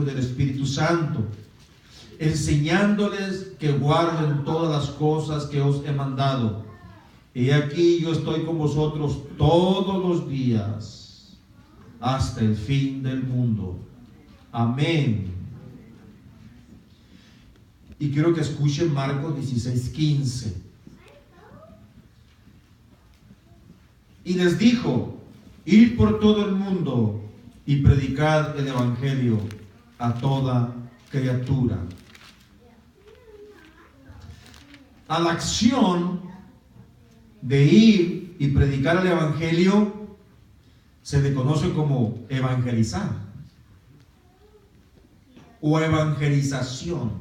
Hijo y del Espíritu Santo, enseñándoles que guarden todas las cosas que os he mandado. Y aquí yo estoy con vosotros todos los días, hasta el fin del mundo. Amén. Y quiero que escuchen Marcos 16:15. Y les dijo: id por todo el mundo y predicad el evangelio a toda criatura. A la acción de ir y predicar el evangelio se le conoce como evangelizar o evangelización.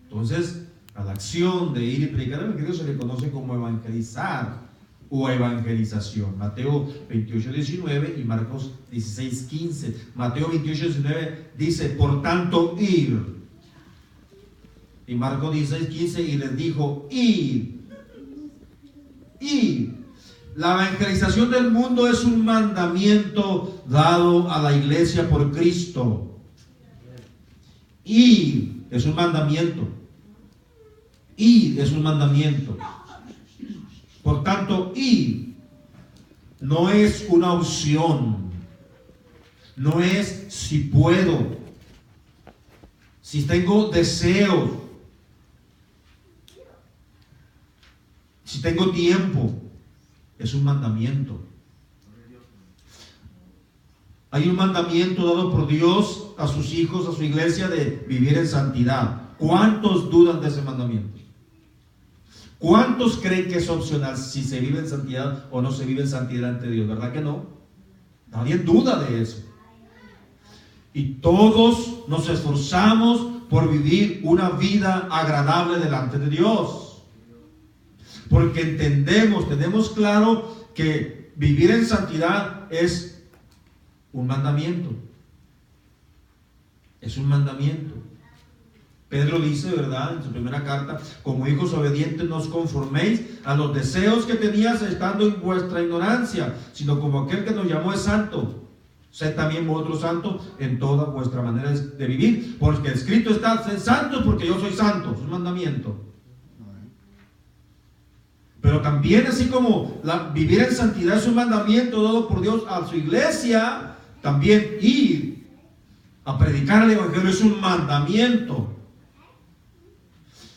Entonces, a la acción de ir y predicar el evangelio se le conoce como evangelizar o evangelización. Mateo 28:19 y Marcos 16:15. Mateo 28:19 dice: por tanto, ir. Y Marcos 16:15, y les dijo: id. Id. La evangelización del mundo es un mandamiento dado a la iglesia por Cristo. Id es un mandamiento. Id es un mandamiento. Por tanto, id no es una opción. No es si puedo, si tengo deseos, si tengo tiempo. Es un mandamiento. Hay un mandamiento dado por Dios a sus hijos, a su iglesia, de vivir en santidad. ¿Cuántos dudan de ese mandamiento? ¿Cuántos creen que es opcional si se vive en santidad o no se vive en santidad ante Dios? ¿Verdad que no? Nadie duda de eso. Y todos nos esforzamos por vivir una vida agradable delante de Dios. Porque entendemos, tenemos claro que vivir en santidad es un mandamiento. Es un mandamiento. Pedro dice, ¿verdad?, en su primera carta: como hijos obedientes no os conforméis a los deseos que tenías estando en vuestra ignorancia, sino como aquel que nos llamó es santo. Sed también vosotros santos en toda vuestra manera de vivir, porque escrito está: sed santos porque yo soy santo. Es un mandamiento. Pero también, así como vivir en santidad es un mandamiento dado por Dios a su iglesia, también ir a predicar el evangelio es un mandamiento.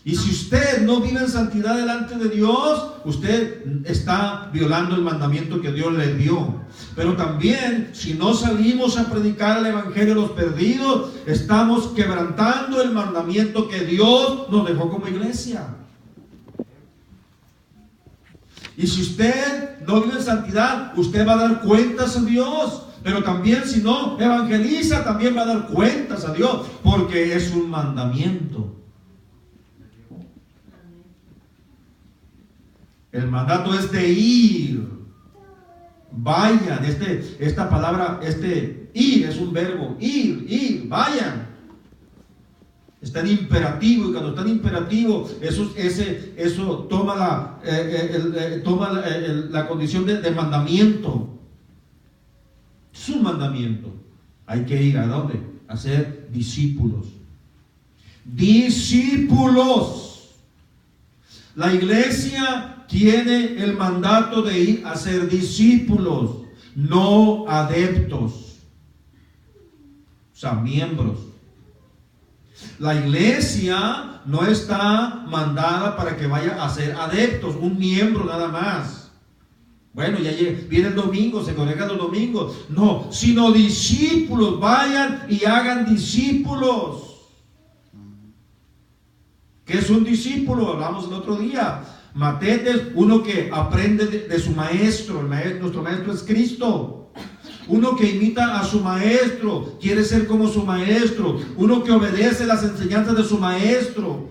Y si usted no vive en santidad delante de Dios, usted está violando el mandamiento que Dios le dio. Pero también, si no salimos a predicar el evangelio a los perdidos, estamos quebrantando el mandamiento que Dios nos dejó como iglesia. Y si usted no vive en santidad, usted va a dar cuentas a Dios. Pero también, si no evangeliza, también va a dar cuentas a Dios, porque es un mandamiento. El mandato es de ir. Vayan. Esta palabra, ir es un verbo. Ir, vayan. Está en imperativo, y cuando está en imperativo, eso toma la condición de mandamiento. Es un mandamiento. Hay que ir, ¿a dónde? A ser discípulos. Discípulos. La iglesia tiene el mandato de ir a ser discípulos, no adeptos. O sea, miembros. La iglesia no está mandada para que vaya a ser adeptos, un miembro nada más. Bueno, ya viene el domingo, se congregan los domingos. No, sino discípulos. Vayan y hagan discípulos. ¿Qué es un discípulo? Hablamos el otro día. Matetes, uno que aprende de su maestro. Nuestro maestro es Cristo. Uno que imita a su maestro, quiere ser como su maestro. Uno que obedece las enseñanzas de su maestro.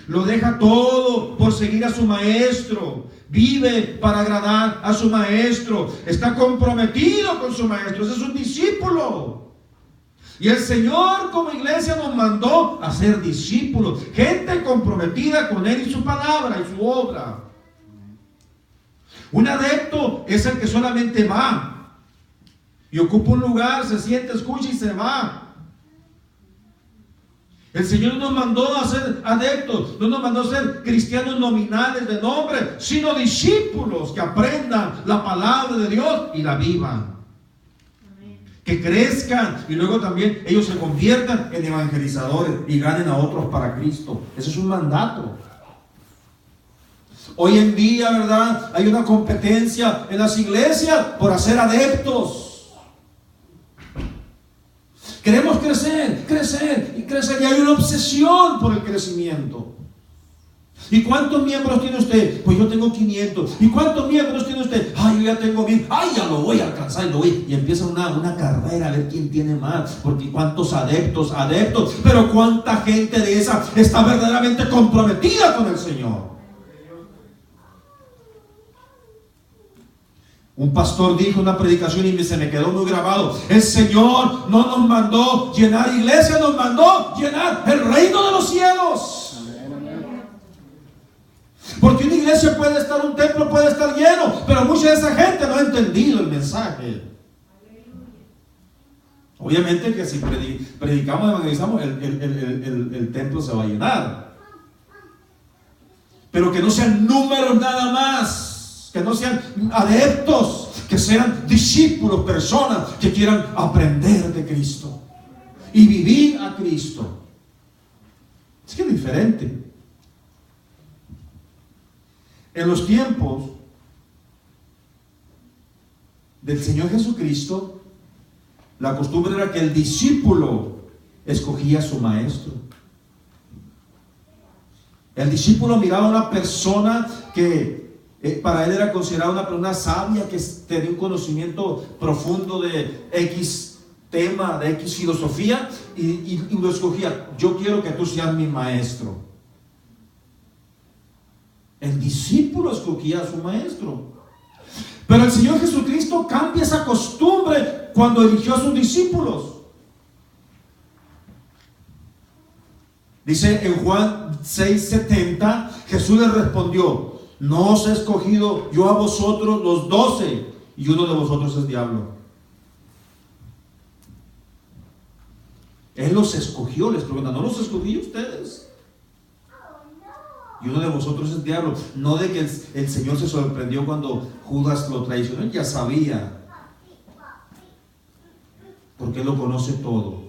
Lo deja todo por seguir a su maestro. Vive para agradar a su maestro. Está comprometido con su maestro. Ese es un discípulo. Y el Señor como iglesia nos mandó a ser discípulos. Gente comprometida con Él y su palabra y su obra. Un adepto es el que solamente va y ocupa un lugar, se siente, escucha y se va. El Señor nos mandó a ser adeptos, no nos mandó a ser cristianos nominales de nombre, sino discípulos que aprendan la palabra de Dios y la vivan. Que crezcan y luego también ellos se conviertan en evangelizadores y ganen a otros para Cristo. Ese es un mandato. Hoy en día, ¿verdad?, hay una competencia en las iglesias por hacer adeptos. Queremos crecer, crecer y crecer, y hay una obsesión por el crecimiento. ¿Y cuántos miembros tiene usted? Pues yo tengo 500. ¿Y cuántos miembros tiene usted? Ay, yo ya tengo 1000. Ay, ya lo voy a alcanzar, y empieza una carrera a ver quién tiene más. Porque cuántos adeptos, pero cuánta gente de esa está verdaderamente comprometida con el Señor. Un pastor dijo en una predicación y se me quedó muy grabado: el Señor no nos mandó llenar iglesia, nos mandó llenar el reino de los cielos. Porque una iglesia puede estar, un templo puede estar lleno, pero mucha de esa gente no ha entendido el mensaje. Obviamente que si predicamos, evangelizamos, el templo se va a llenar, pero que no sean números nada más, que no sean adeptos, que sean discípulos, personas que quieran aprender de Cristo y vivir a Cristo. Es que es diferente. En los tiempos del Señor Jesucristo, la costumbre era que el discípulo escogía a su maestro. El discípulo miraba a una persona que para él era considerada una persona sabia, que tenía un conocimiento profundo de X tema, de X filosofía, y lo escogía. Yo quiero que tú seas mi maestro. El discípulo escogía a su maestro. Pero el Señor Jesucristo cambia esa costumbre cuando eligió a sus discípulos. Dice en Juan 6:70, Jesús les respondió: no os he escogido yo a vosotros los 12, y uno de vosotros es diablo. Él los escogió, les pregunta: ¿no los escogí ustedes? Y uno de vosotros es diablo. No de que el Señor se sorprendió cuando Judas lo traicionó, él ya sabía, porque Él lo conoce todo.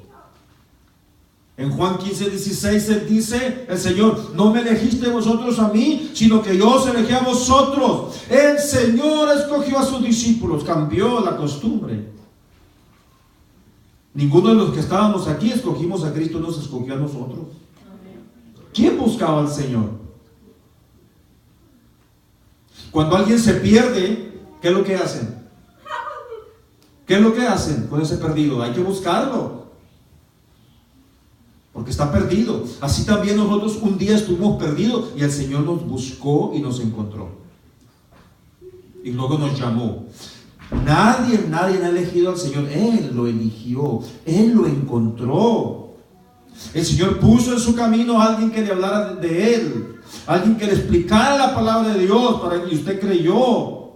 En Juan 15:16 Él dice, el Señor: no me elegiste vosotros a mí, sino que yo os elegí a vosotros. El Señor escogió a sus discípulos, cambió la costumbre. Ninguno de los que estábamos aquí escogimos a Cristo, nos escogió a nosotros. ¿Quién buscaba al Señor? Cuando alguien se pierde, ¿qué es lo que hacen? ¿Qué es lo que hacen con ese perdido? Hay que buscarlo, porque está perdido. Así también nosotros un día estuvimos perdidos y el Señor nos buscó y nos encontró. Y luego nos llamó. Nadie ha elegido al Señor. Él lo eligió, Él lo encontró. El Señor puso en su camino a alguien que le hablara de Él, alguien que le explicara la palabra de Dios, para que usted creyó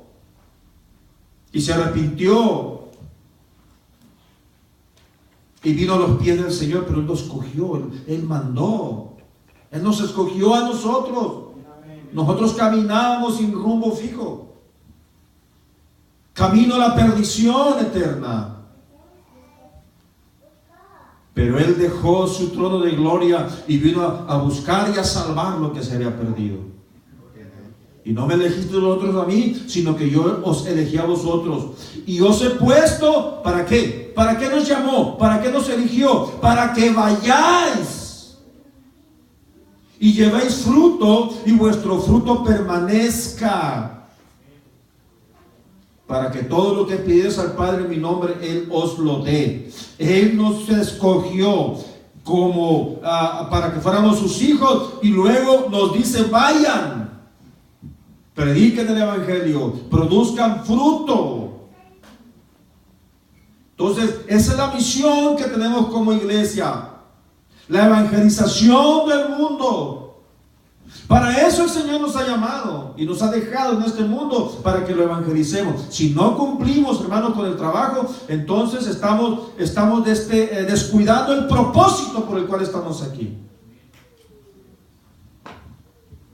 y se arrepintió y vino a los pies del Señor. Pero Él nos escogió, Él mandó, Él nos escogió a nosotros. Nosotros caminábamos sin rumbo fijo, camino a la perdición eterna. Pero Él dejó su trono de gloria y vino a buscar y a salvar lo que se había perdido. Y no me elegiste vosotros a mí, sino que yo os elegí a vosotros. Y os he puesto, ¿para qué? ¿Para qué nos llamó? ¿Para qué nos eligió? Para que vayáis y llevéis fruto, y vuestro fruto permanezca, para que todo lo que pides al Padre en mi nombre, Él os lo dé. Él nos escogió como para que fuéramos sus hijos, y luego nos dice: vayan, prediquen el Evangelio, produzcan fruto. Entonces, esa es la misión que tenemos como iglesia: la evangelización del mundo. Para eso el Señor nos ha llamado y nos ha dejado en este mundo para que lo evangelicemos. Si no cumplimos, hermanos, con el trabajo, entonces estamos descuidando el propósito por el cual estamos aquí.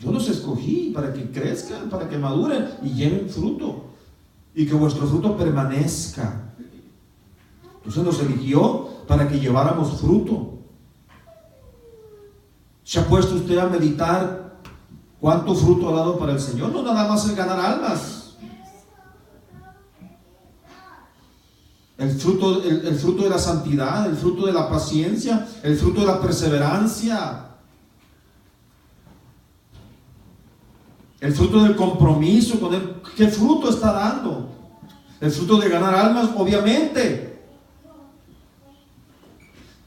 Yo los escogí para que crezcan, para que maduren y lleven fruto, y que vuestro fruto permanezca. Entonces nos eligió para que lleváramos fruto. ¿Se ha puesto usted a meditar cuánto fruto ha dado para el Señor? No nada más el ganar almas. El fruto de la santidad, el fruto de la paciencia, el fruto de la perseverancia, el fruto del compromiso con Él. ¿Qué fruto está dando? El fruto de ganar almas, obviamente.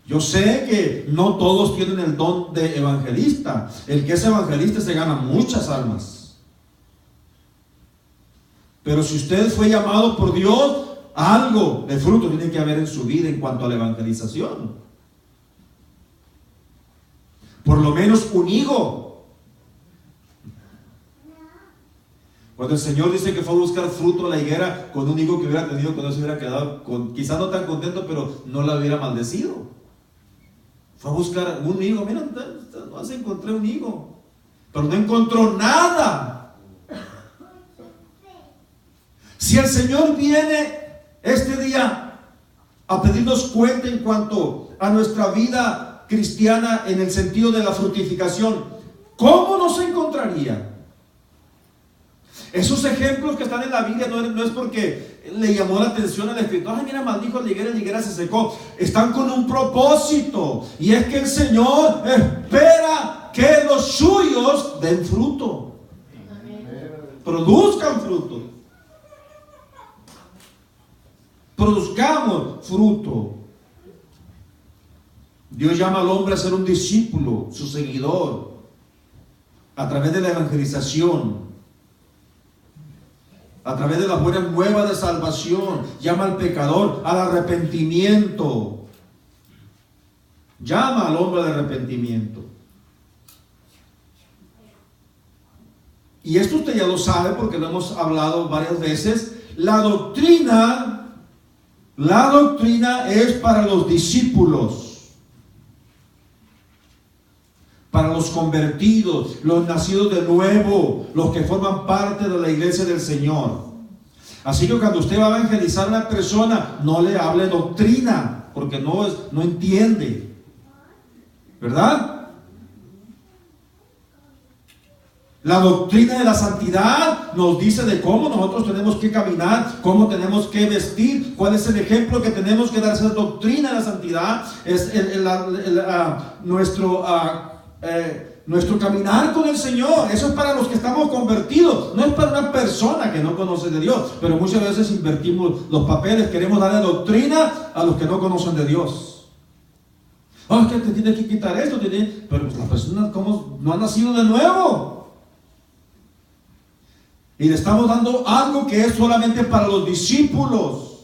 Yo sé que no todos tienen el don de evangelista. El que es evangelista se gana muchas almas. Pero si usted fue llamado por Dios, algo de fruto tiene que haber en su vida en cuanto a la evangelización. Por lo menos un higo. Cuando el Señor dice que fue a buscar fruto a la higuera, con un higo que hubiera tenido, cuando se hubiera quedado quizás no tan contento, pero no la hubiera maldecido. Fue a buscar un higo. Mira, no se encontré un higo, pero no encontró nada. Si el Señor viene este día a pedirnos cuenta en cuanto a nuestra vida cristiana en el sentido de la fructificación, ¿cómo nos encontraría? Esos ejemplos que están en la Biblia no es porque le llamó la atención al escritor. Ay, mira, maldijo la higuera se secó. Están con un propósito, y es que el Señor espera que los suyos den fruto, produzcan fruto, produzcamos fruto. Dios llama al hombre a ser un discípulo, su seguidor, a través de la evangelización, a través de las buenas nuevas de salvación. Llama al pecador al arrepentimiento. Llama al hombre al arrepentimiento. Y esto usted ya lo sabe porque lo hemos hablado varias veces. La doctrina es para los discípulos, para los convertidos, los nacidos de nuevo, los que forman parte de la iglesia del Señor. Así que cuando usted va a evangelizar a una persona, no le hable doctrina, porque no entiende, ¿verdad? La doctrina de la santidad nos dice de cómo nosotros tenemos que caminar, cómo tenemos que vestir, cuál es el ejemplo que tenemos que dar. Esa doctrina de la santidad es nuestro caminar con el Señor. Eso es para los que estamos convertidos, no es para una persona que no conoce de Dios. Pero muchas veces invertimos los papeles, queremos darle doctrina a los que no conocen de Dios. Oh, es que te tiene que quitar esto, pero pues la persona como no ha nacido de nuevo. Y le estamos dando algo que es solamente para los discípulos.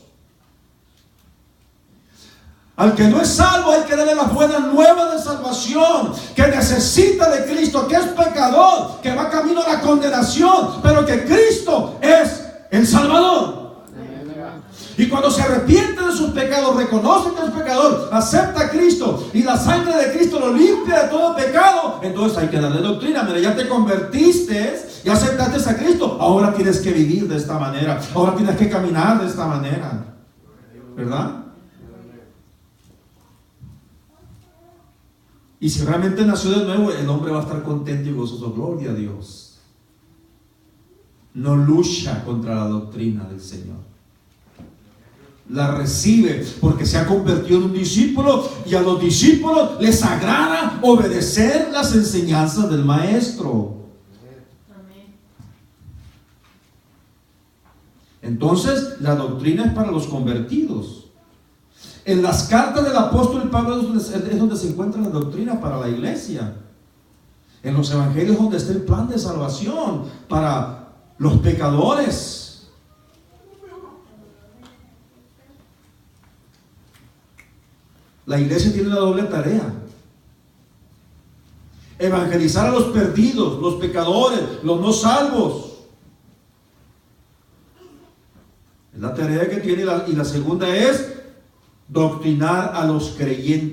Al que no es salvo hay que darle las buenas nuevas de salvación, que necesita de Cristo, que es pecador, que va camino a la condenación, pero que Cristo es el Salvador. Y cuando se arrepiente de sus pecados, reconoce que es pecador, acepta a Cristo y la sangre de Cristo lo limpia de todo pecado, entonces hay que darle doctrina. Mira, ya te convertiste, ya aceptaste a Cristo, ahora tienes que vivir de esta manera, ahora tienes que caminar de esta manera, ¿verdad? Y si realmente nació de nuevo, el hombre va a estar contento y gozoso. Gloria a Dios. No lucha contra la doctrina del Señor. La recibe porque se ha convertido en un discípulo, y a los discípulos les agrada obedecer las enseñanzas del maestro. Entonces, la doctrina es para los convertidos. En las cartas del apóstol Pablo es donde se encuentra la doctrina para la iglesia. En los evangelios donde está el plan de salvación para los pecadores. La iglesia tiene una doble tarea: evangelizar a los perdidos, los pecadores, los no salvos. Es la tarea que tiene, y la segunda es doctrinar a los creyentes.